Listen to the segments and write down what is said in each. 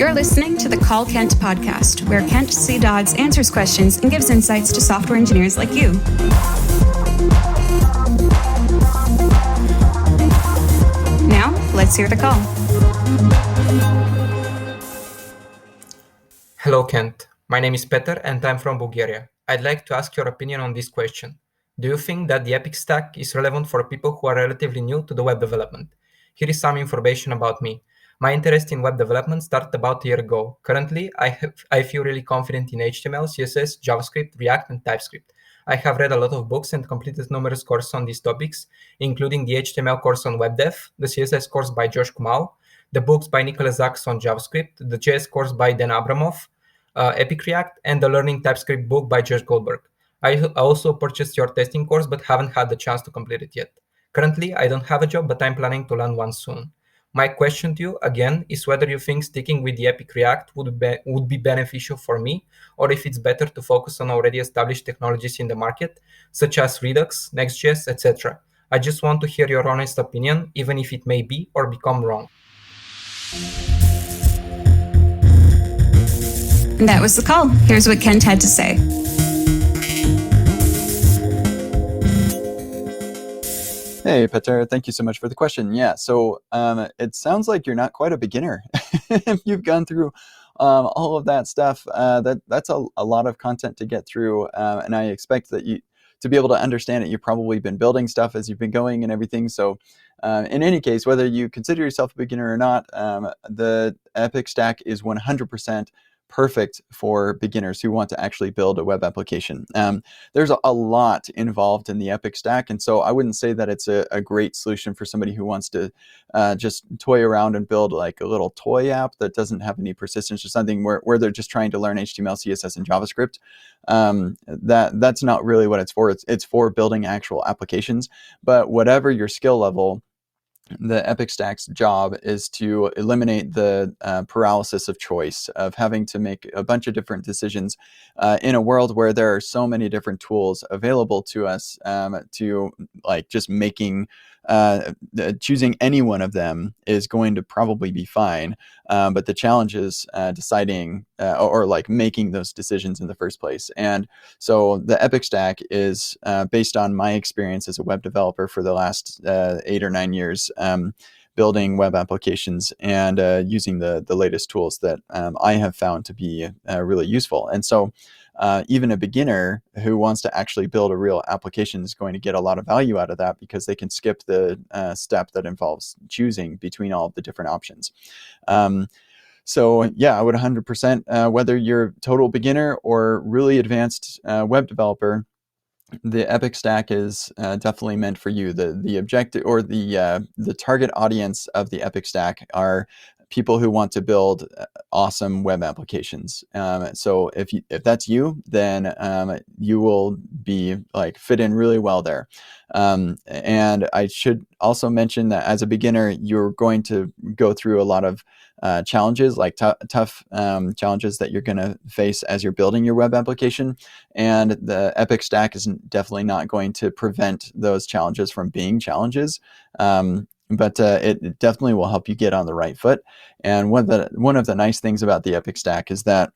You're listening to the Call Kent podcast, where Kent C. Dodds answers questions and gives insights to software engineers like you. Now, let's hear the call. Hello, Kent. My name is Petar and I'm from Bulgaria. I'd like to ask your opinion on this question. Do you think that the Epic stack is relevant for people who are relatively new to the web development? Here is some information about me. My interest in web development started about a year ago. Currently, I feel really confident in HTML, CSS, JavaScript, React, and TypeScript. I have read a lot of books and completed numerous courses on these topics, including the HTML course on web.dev, the CSS course by Josh Comeau, the books by Nicholas Zakas on JavaScript, the JS course by Dan Abramov, Epic React, and the Learning TypeScript book by Josh Goldberg. I also purchased your testing course, but haven't had the chance to complete it yet. Currently, I don't have a job, but I'm planning to land one soon. My question to you, again, is whether you think sticking with the Epic React would be beneficial for me, or if it's better to focus on already established technologies in the market, such as Redux, Next.js, etc. I just want to hear your honest opinion, even if it may be or become wrong. And that was the call. Here's what Kent had to say. Hey, Petar, thank you so much for the question. Yeah, so it sounds like you're not quite a beginner. If you've gone through all of that stuff, that's a lot of content to get through, and I expect that you to be able to understand it, you've probably been building stuff as you've been going and everything. So in any case, whether you consider yourself a beginner or not, the Epic stack is 100% perfect for beginners who want to actually build a web application. There's a lot involved in the Epic stack, and so I wouldn't say that it's a great solution for somebody who wants to just toy around and build like a little toy app that doesn't have any persistence or something where they're just trying to learn HTML, CSS, and JavaScript. That's not really what it's for. It's for building actual applications. But whatever your skill level, the Epic stack's job is to eliminate the paralysis of choice, of having to make a bunch of different decisions in a world where there are so many different tools available to us, to like just making choosing any one of them is going to probably be fine. But the challenge is deciding or like making those decisions in the first place. And so the Epic stack is based on my experience as a web developer for the last 8 or 9 years, building web applications and using the latest tools that I have found to be really useful. And so even a beginner who wants to actually build a real application is going to get a lot of value out of that, because they can skip the step that involves choosing between all of the different options. So yeah, I would 100%, whether you're a total beginner or really advanced web developer, the Epic stack is definitely meant for you. The objective or the target audience of the Epic stack are people who want to build awesome web applications. So if that's you, then you will be like fit in really well there. And I should also mention that as a beginner, you're going to go through a lot of challenges, like tough challenges that you're going to face as you're building your web application. And the Epic stack is definitely not going to prevent those challenges from being challenges. But it definitely will help you get on the right foot. And one of the nice things about the Epic stack is that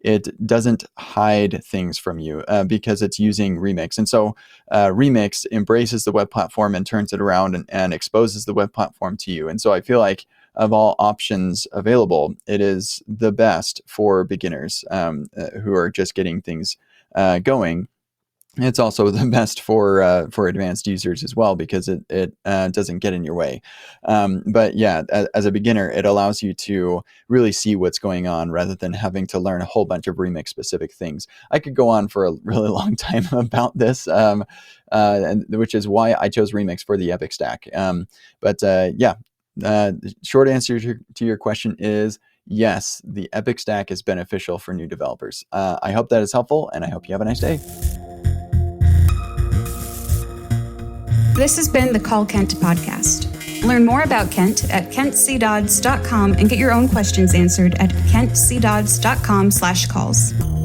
it doesn't hide things from you because it's using Remix. And so Remix embraces the web platform and turns it around and exposes the web platform to you. And so I feel like of all options available, it is the best for beginners who are just getting things going. It's also the best for advanced users as well, because it doesn't get in your way. But yeah, as a beginner, it allows you to really see what's going on rather than having to learn a whole bunch of Remix specific things. I could go on for a really long time about this, and which is why I chose Remix for the Epic stack. The short answer to your question is yes, the Epic stack is beneficial for new developers. I hope that is helpful, and I hope you have a nice day. This has been the Call Kent podcast. Learn more about Kent at kentcdodds.com and get your own questions answered at kentcdodds.com/calls.